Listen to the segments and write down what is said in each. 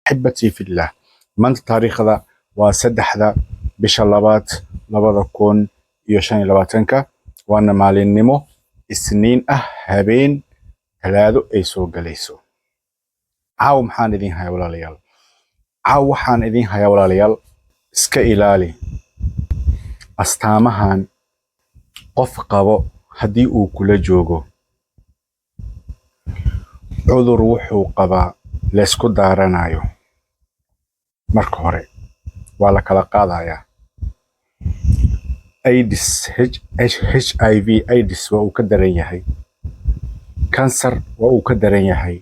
أحبتي في الله maanta taariikhda waa saddexda bisha labaad 2025 waana maalinimo isniin ah habeen talaado ay soo galayso caaw maxaan idin hayaa walaalayaal caaw waxaan idin hayaa walaalayaal iska ilaali astaamahan qof qabo haddii uu kula joogo cudur wuxuu qabaa la isku daaranayo marka hore waa la kala qaadayaa AIDS HIV AIDS waa uu ka daran yahay kansar waa uu ka daran yahay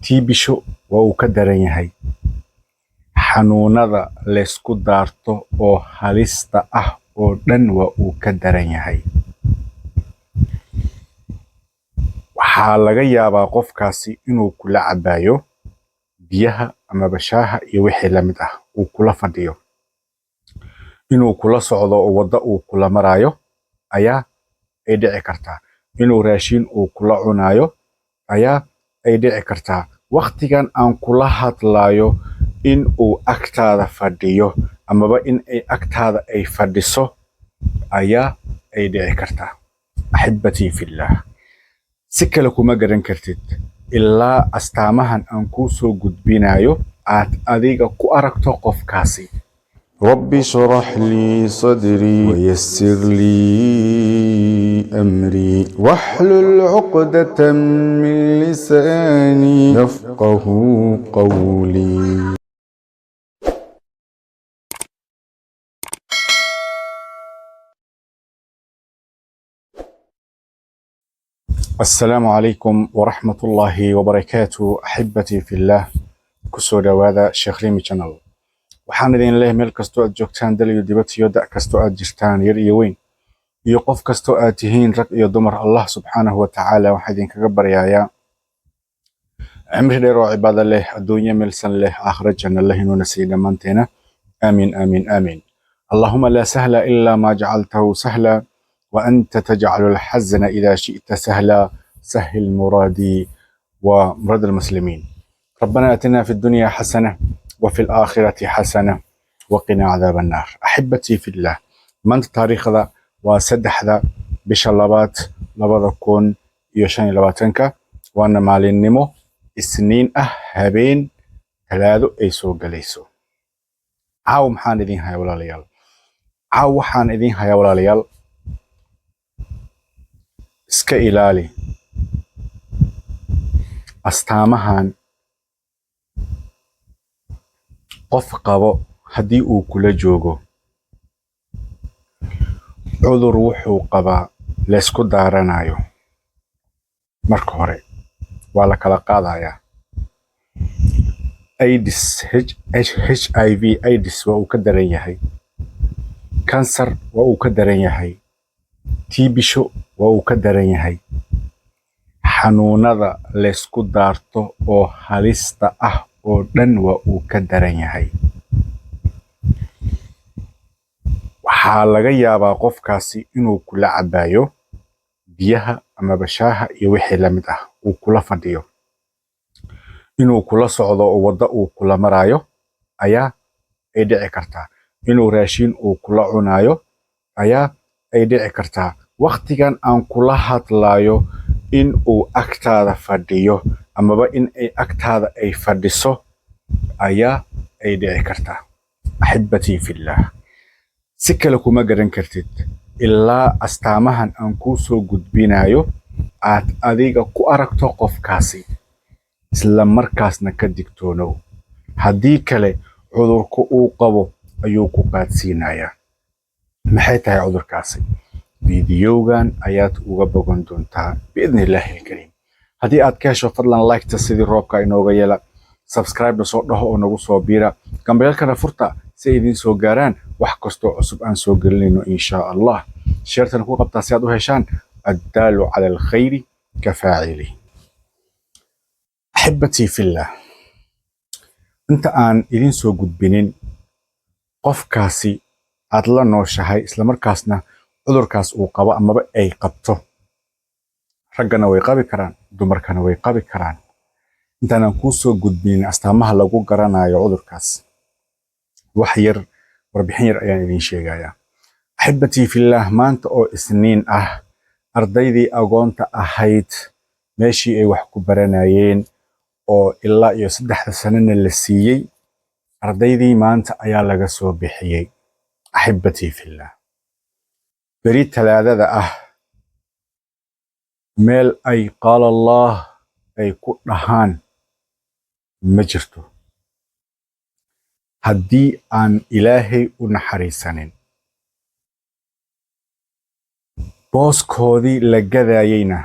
tiibisho waa uu ka daran yahay xanuunada la isku daarto oo halista ah oo dhan waa uu ka daran yahay waxaa laga yaabaa qofkaasi inuu kula cabayo biyaha ama bashaaha iyo wixii la mid ah uu kula fadhiyo inuu kula socdo oo waddo uu kula marayo ayaa ay dhici kartaa inuu raashin uu kula cunayo ayaa ay dhici kartaa waqtigan aan kula hadlayo in uu agtaada fadhiyo amaba in ay agtaada ay fadhiso ayaa ay dhici kartaa axibbatii fillah si kale kuma garan kartid ilaa astaamahan aan kuu soo gudbinayo aad adiga ku aragto qofkaasi رب اشرح لي صدري ويسر لي أمري واحلل عقدة من لساني يفقه قولي. السلام عليكم ورحمة الله وبركاته أحبتي في الله كسودا وهذا شيخ ريمي channel waxaan idin leeyahay meel kastoo aad joogtaan dal iyo dibad iyo da' kastoo aad jirtaan yar iyo weyn iyo qof kastoo aad tihiin rag iyo dumar Allah subxaanahu wa tacaala waxaan idinkaga baryayaa cimri dheer oo cibaado leh adduunyo meelsan leh aakhira janno leh inuu nasiiyo dhammaanteena aamin aamin aamin اللهم لا سهل إلا ما جعلته سهلا وأنت تجعل الحزن إذا شئت سهلا سهل مرادي ومراد المسلمين ربنا آتنا في الدنيا حسنة وفي الآخرة حسنة وقنا عذاب النار أحبتي في الله maanta taariikhda waa saddexda bisha labaad 2025 waana maalinimo isniin ah habeen talaado ay soo galayso caaw maxaan idin hayaa walaalayaal caaw waxaan idin hayaa walaalayaal iska ilaali astaamahan qof qabo haddii uu kula joogo cudur wuxuu qabaa la isku daaranayo marka hore waa la kala qaadayaa AIDS HIV AIDS waa uu ka daran yahay kansar waa uu ka daran yahay tiibisho waa uu ka daran yahay xanuunada la isku daarto oo halista ah oo dhan waa uu ka daran yahay waxaa laga yaabaa qofkaasi inuu kula cabayo biyaha ama bashaaha iyo wixii la mid ah uu kula fadhiyo inuu kula socdo oo waddo uu kula marayo ayaa ay dhici kartaa inuu raashin uu kula cunayo ayaa ay dhici kartaa waqtigan aan kula hadlayo in uu agtaada fadhiyo amaba in ay agtaada ay fadhiso ayaa ay dhici kartaa axibbatii fillah si kale kuma garan kartid ilaa astaamahan aan kuu soo gudbinayo aad adiga ku aragto qofkaasi isla markaasna ka digtoonow haddii kale cudurku uu qabo ayuu ku qaadsiinayaa maxay tahay cudurkaasi fiidiyowgan ayaad uga bogan doontaa biidni illaahi alkariim haddii aad ka hesho fadlan like-ta sidii roobka inooga yeela subscribe soo dhaho oo nagu soo biira gambeelkana furta si ay idiin soo gaaraan wax kastoo cusub aan soo gelinayno insha allah sheertan ku qabtaa si aad u heshaan addaalu cala alkhayri ka faacili axibbatii fillah inta aan idin soo gudbinin qofkaasi aad la nooshahay isla markaasna cudurkaas uu qabo amaba ay qabto raggana way qabi karaan dumarkana way qabi karaan intaan ku soo gudbin astaamaha lagu garanayo cudurkaas wax yar warbixin yar ayaan idin sheegayaa. Axibbatii fillah, maanta oo Isniin ah, ardaydii agoonta ahayd meeshii ay wax ku baranayeen oo ilaa iyo 3 sanana la siiyey, ardaydii maanta ayaa laga soo bixiyey. Axibbatii fillah, beri talaadada ah meel ay qaala Allah ay ku dhahaan ma jirto haddii aan Ilaahay u naxariisanin. booskoodii la gadayeyna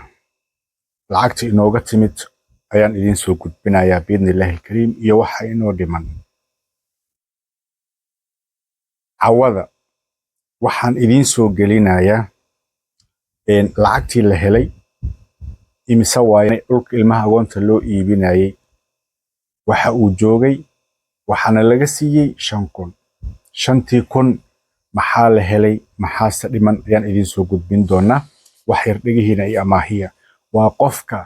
lacagta inooga timid ayaan idin soo gudbinayaa biidnillaahi alkariim iyo waxa inoo dhiman. Cawada waxaan idin soo gelinayaa lacagtii la helay imise waaye dhulka ilmaha agoonta loo iibinayay waxa uu joogay, waxaana laga siiyey 5,000. 5,000 maxaa la helay maxaase dhiman ayaan idin soo gudbin doonaa. wax yar dhigihiina iyo amaahiya. waa qofka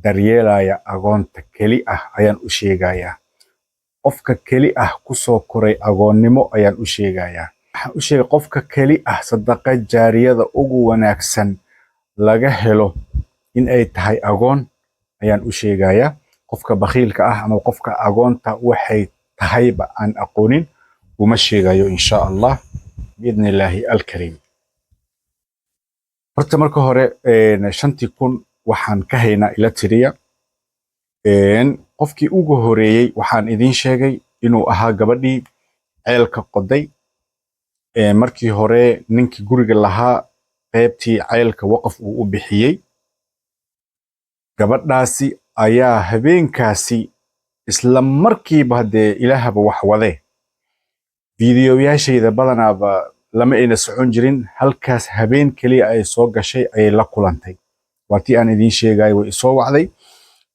daryeelaya agoonta keli ah ayaan u sheegayaa. qofka keli ah ku soo koray agoonnimo ayaan u sheegayaa. waxaan u sheegay qofka keli ah sadaqa jaariyada ugu wanaagsan laga helo in ay tahay agoon ayaan u sheegayaa. qofka bakhiilka ah ama qofka agoonta waxay tahayba aan aqoonin uma sheegayo insha Allah biidnillaahi alkariim. horta marka hore 5,000 waxaan ka haynaa ila tiriya. qofkii ugu horeeyey waxaan idin sheegay inuu ahaa gabadhii ceelka qoday. markii hore ninkii guriga lahaa qaybtii ceelka waqaf uu u bixiyey. gabadhaasi ayaa habeenkaasi isla markiiba hadee ilaahaba wax wade fiidiyoyaashayda badanaaba lama ayna socon jirin. halkaas habeen kaliya ay soo gashay ayay la kulantay. waatii aan idin sheegay way soo wacday.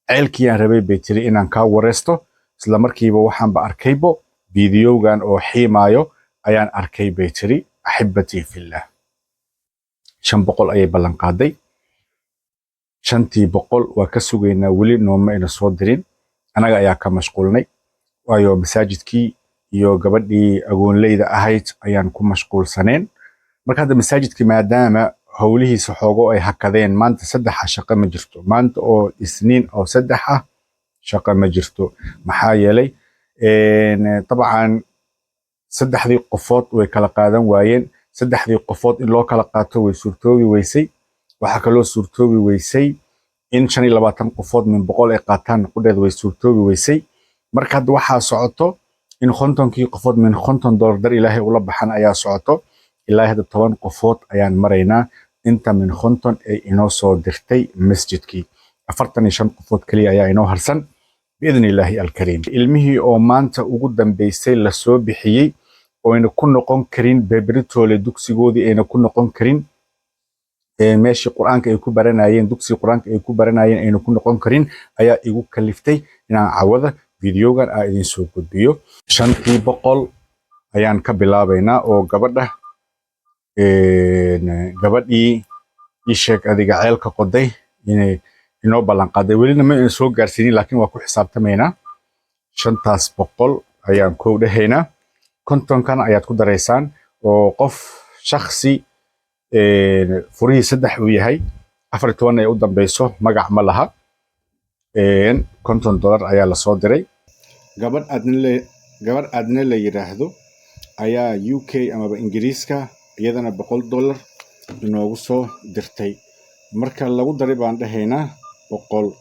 ceelkii aan rabay bay tiri inaan ka wareysto. isla markiiba waxaanba arkaybo fiidiyowgan oo xiimaayo ayaan arkay bay tiri. axibbatii fillah, 500 ayay ballan qaaday. 500 waa ka sugaynaa, weli nooma ina soo dirin. anaga ayaa ka mashquulnay waayo masaajidkii iyo gabadhii agoonleyda ahayd ayaan ku mashquulsaneen. marka hadda masaajidkii maadaama howlihiisa xoogo ay hakadeen, maanta 3 shaqo ma jirto. maanta oo Isniin oo 3 shaqo ma jirto. maxaa yeelay طبعا 3 qofood way kala qaadan waayeen. 3 qofood in loo kala qaato way suurtoobi weysay. waxa kaloo suurtoobi weysay in 25 qofood min 100 ay qaataan qudheed way suurtoobi weysay. marka hadda waxaa socoto in 50 qofood min $50 dar Ilaahay ula baxan ayaa socoto. ilaa hadda 10 qofood ayaan maraynaa inta min 50 ay inoo soo dirtay masjidkii. 45 qofood kaliya ayaa inoo harsan biidnillaahi alkariim. ilmihii oo maanta ugu dambeysay la soo bixiyey oo ayna ku noqon karin beberitoole dugsigoodii ayna ku noqon karin. meeshii quraanka ay ku baranayeen dugsiga quraanka ay ku baranayeen ayna ku noqon karin ayaa igu kaliftay inaan cawada fiidiyowgan aan idin soo gudbiyo. 500 ayaan ka bilaabaynaa oo gabadhii ii sheeg adiga ceelka qoday inay inoo ballan qaaday. welina ma ina soo gaarsiinin laakiin waa ku xisaabtamaynaa. 500 ayaan koow dhahaynaa. 50 ayaad ku daraysaan oo qof shakhsi furihii 3 uu yahay 14 ay u dambeyso magac ma laha. $50 ayaa la soo diray. gabadh aadna la yiraahdo ayaa UK amaba Ingiriiska iyadana $100 inoogu soo dirtay. marka lagu daray baan dhahaynaa 100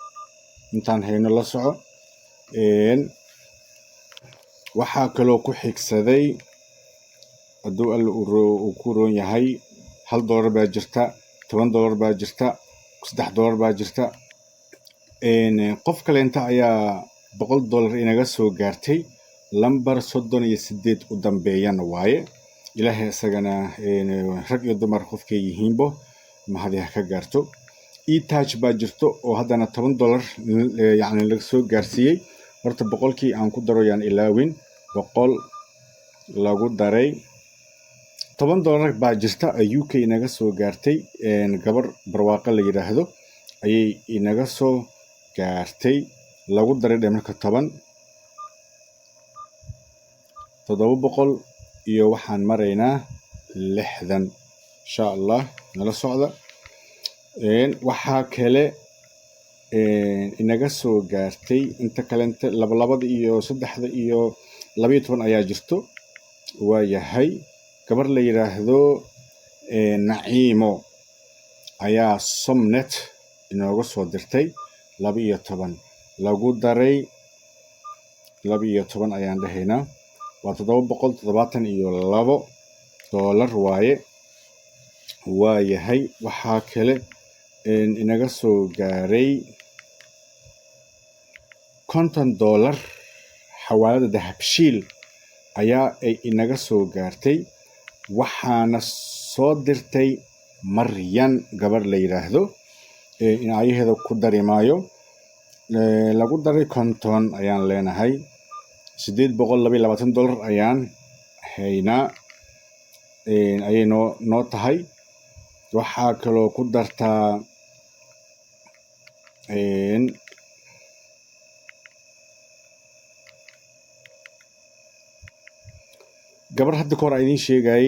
intaan hayno la soco. waxaa kaloo ku xigsaday hadduu alla uu ku roon yahay $1 baa jirta, $10 baa jirta, $3 baa jirta. qof kaleenta ayaa $100 inaga soo gaartay. lambar 38 u dambeeyana waaye. ilaahay isagana rag iyo dumar qofkay yihiinbo mahadi ha ka gaarto. e-touch baa jirto oo haddana $10 yacni laga soo gaarsiiyey. horta 100kii aan ku daro yaan ilaawin. 100 lagu daray $10 baa jirta ay UK inaga soo gaartay. gabar barwaaqo la yiraahdo ayay inaga soo gaartay lagu daray dhe marka 10 700 iyo waxaan maraynaa 60 insha Allah nala socda waxaa kale inaga soo gaartay inta kalenta labada iyo saddexda iyo 12 ayaa jirto waa yahay gabar la yiraahdo Naciimo ayaa Somnet inooga soo dirtay 12 lagu daray 12 ayaan dhahaynaa waa 772 dollar waaye waa yahay waxaa kale inaga soo gaaray $50 xawaalada dahabshiil ayaa ay inaga soo gaartay waxaana soo dirtay Maryan gabar la yiraahdo in ayaheeda ku darimaayo lagu daray 50 ayaan leenahay $822 ayaan haynaa ayay noo tahay waxaa kaloo ku dartaa gabar hadda kahor idin sheegay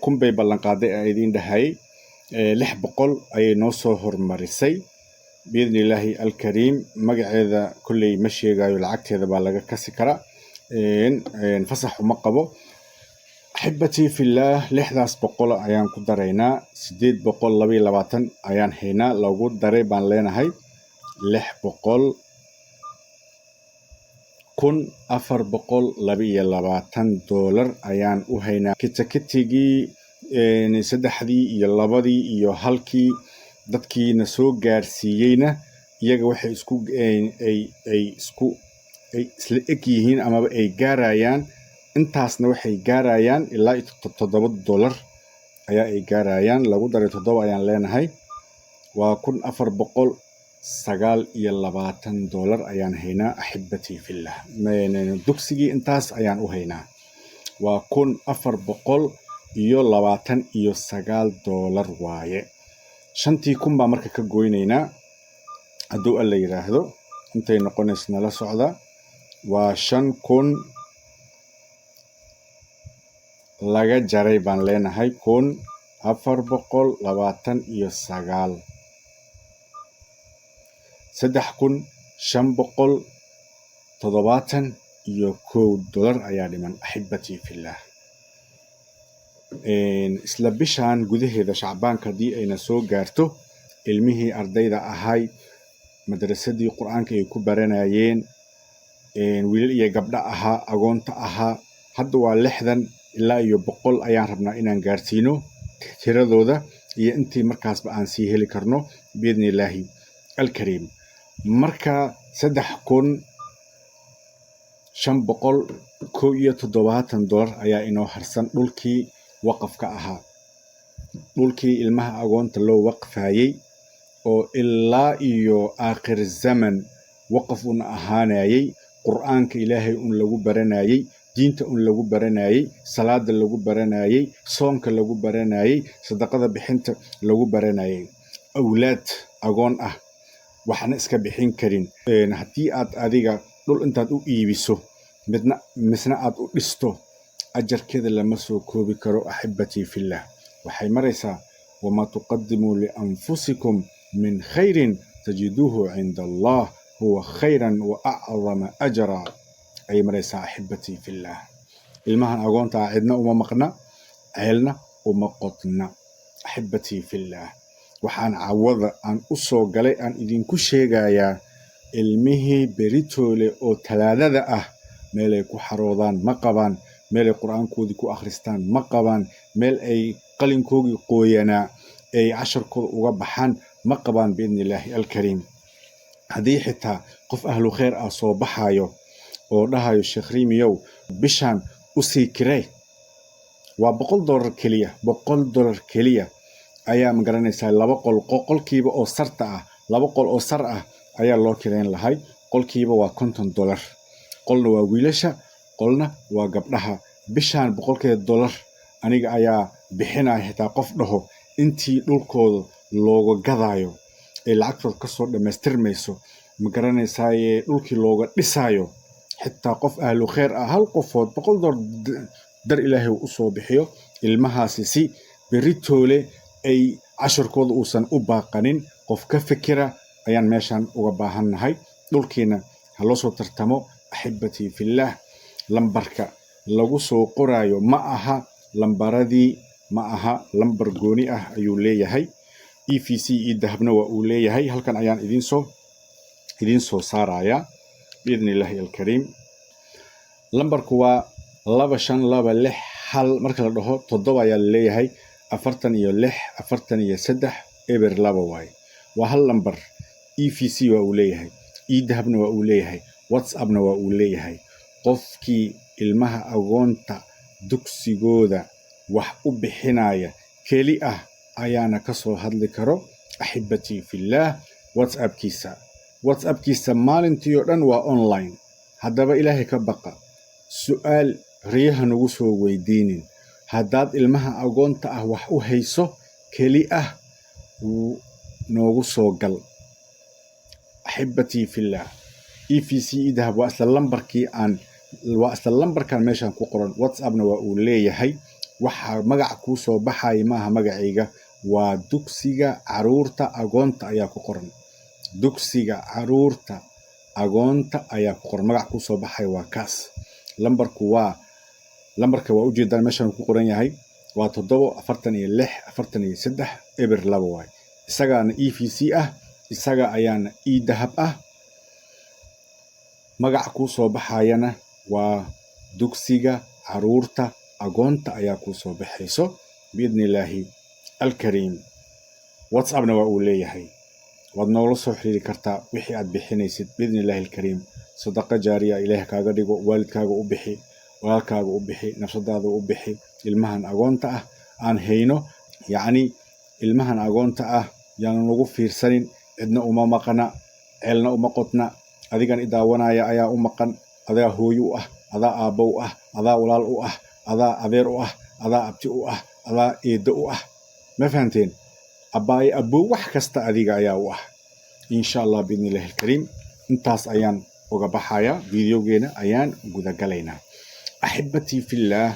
kumbay ballan qaaday idin dhahay 600 ayay noo soo hormarisay biidnillaahi alkariim magaceeda kulley ma sheegayo lacagteeda baa laga kasi karaa fasax uma qabo axibbatii fillaah 600 ayaan ku daraynaa 822 ayaan haynaa lagu daray baan leenahay 600 $422 ayaan u haynaa kitakitigii saddexdii iyo labadii iyo halkii dadkiina soo gaarsiiyeyna iyaga waxay isla eg yihiin amaba ay gaarayaan intaasna waxay gaarayaan ilaa $7 ayaa ay gaarayaan lagu daray 7 ayaan leenahay waa $429 ayaan haynaa axibbatii fillah dugsigii intaas ayaan u haynaa waa $429 waaye 5,000 baa marka ka goynaynaa hadduu alla yiraahdo intay noqonaysa nala socda waa 5,000 laga jaray baan leenahay 429 $3,571 ayaa dhiman axibbatii fillah isla bishaan gudaheeda shacbaanka haddii ayna soo gaarto ilmihii ardayda ahay madrasadii qur-aanka ay ku baranayeen wiilal iyo gabdho ahaa agoonta ahaa hadda waa 60 ilaa iyo 100 ayaan rabnaa inaan gaarsiino tiradooda iyo intii markaasba aan sii heli karno biidnillaahi alkariim marka $3,571 ayaa inoo harsan dhulkii waqafka ahaa dhulkii ilmaha agoonta loo waqfayay oo ilaa iyo aakhir zaman waqaf una ahaanayay qur'aanka ilaahay un lagu baranayay diinta un lagu baranayay salaada lagu baranayay soonka lagu baranayay sadaqada bixinta lagu baranayay awlaad agoon ah waxna iska bixin karin haddii aad adiga dhul intaad u iibiso misna aad u dhisto ajarkeeda lama soo koobi karo axibbatii fillah waxay maraysaa wamaa tuqadimuu lianfusikum min khayrin tajiduuhu cinda allah huwa khayran wa acdama ajra ayay maraysaa axibbatii fillah ilmahan agoonta ah cidna uma maqna ceelna uma qodna axibbatii fillah waxaan cawada aan u soo galay aan idinku sheegayaa ilmihii beritoole oo talaadada ah meel ay ku xaroodaan ma qabaan meel ay qur-aankoodii ku akhristaan ma qabaan meel ay qalinkoogii qooyanaa ay casharkooda uga baxaan ma qabaan biidnillaahi alkariim haddii xitaa qof ahlu khayr ah soo baxayo oo dhahayo sheekh riimiyow bishaan u sii kiree waa $100 keliya $100 keliya ayaa ma garanaysaa 2 qolkiiba oo sarta ah 2 qol oo sar ah ayaa loo kireyn lahay qolkiiba waa $50 qolna waa wiilasha qolna waa gabdhaha bishaan $100 aniga ayaa bixinaya xitaa qof dhaho intii dhulkooda looga gadaayo ee lacagtooda kasoo dhammaystirmayso ma garanaysaayee dhulkii looga dhisaayo xitaa qof ahlu khayr ah hal qofood $100 dar ilaahay u soo bixiyo ilmahaasi si beritoole ay casharkooda uusan u baaqanin qof ka fikira ayaan meeshan uga baahannahay dhulkiina ha loo soo tartamo axibatii fillaah lambarka lagu soo qoraayo ma aha lambaradii ma aha lambar gooni ah ayuu leeyahay EVC dahabna waa uu leeyahay halkan ayaan idin soo saarayaa biidnillaahi alkariim lambarku waa 2526 marka la dhaho 7 ayaa leeyahay 46 43 eber 2 waaye waa hal lambar EVC waa uu leeyahay dahabna waa uu leeyahay WhatsAppna waa uu leeyahay qofkii ilmaha agoonta dugsigooda wax u bixinaya keli ah ayaana ka soo hadli karo axibatii fillaah WhatsAppkiisa maalintii oo dhan waa online haddaba ilaahay ka baqa su'aal riyaha nagu soo weydiinin haddaad ilmaha agoonta ah wax u hayso keli ah noogu soo gal axibatii fillaah EVC dahab waa isla lambarkan meeshan ku qoran WhatsAppna waa uu leeyahay waxa magac kuu soo baxaya maaha magacayga waa dugsiga caruurta agoonta ayaa ku qoran dugsiga caruurta agoonta ayaa ku qoran magac kuu soo baxaya waa kaas lambarka waa ujeedaan meeshan ku qoran yahay waa 7 eber 2 waay isagaana EVC ah isaga ayaana dahab ah magac kuu soo baxayana waa dugsiga caruurta agoonta ayaa kuu soo baxayso biidnillaahi alkariim WhatsAppna waa uu leeyahay waad noola soo xiriiri kartaa wixii aad bixinaysid biidnillaahi alkariim sadaqa jaariya ilaahay kaaga dhigo waalidkaaga u bixi walaalkaaga u bixi nafsadaada u bixi ilmahan agoonta ah aan hayno yacni ilmahan agoonta ah yaan nagu fiirsanin cidna uma maqana ceelna uma qodna adigan idaawanaya ayaa u maqan adaa hooyo u ah adaa aabbo u ah adaa walaal u ah adaa adeer u ah adaa abti u ah adaa eeddo u ah ma fahanteen abbaaye abbow wax kasta adiga ayaa u ah insha allah biidnillaahi alkariim intaas ayaan uga baxayaa fiidiyogeena ayaan gudagalaynaa axibatii fillaah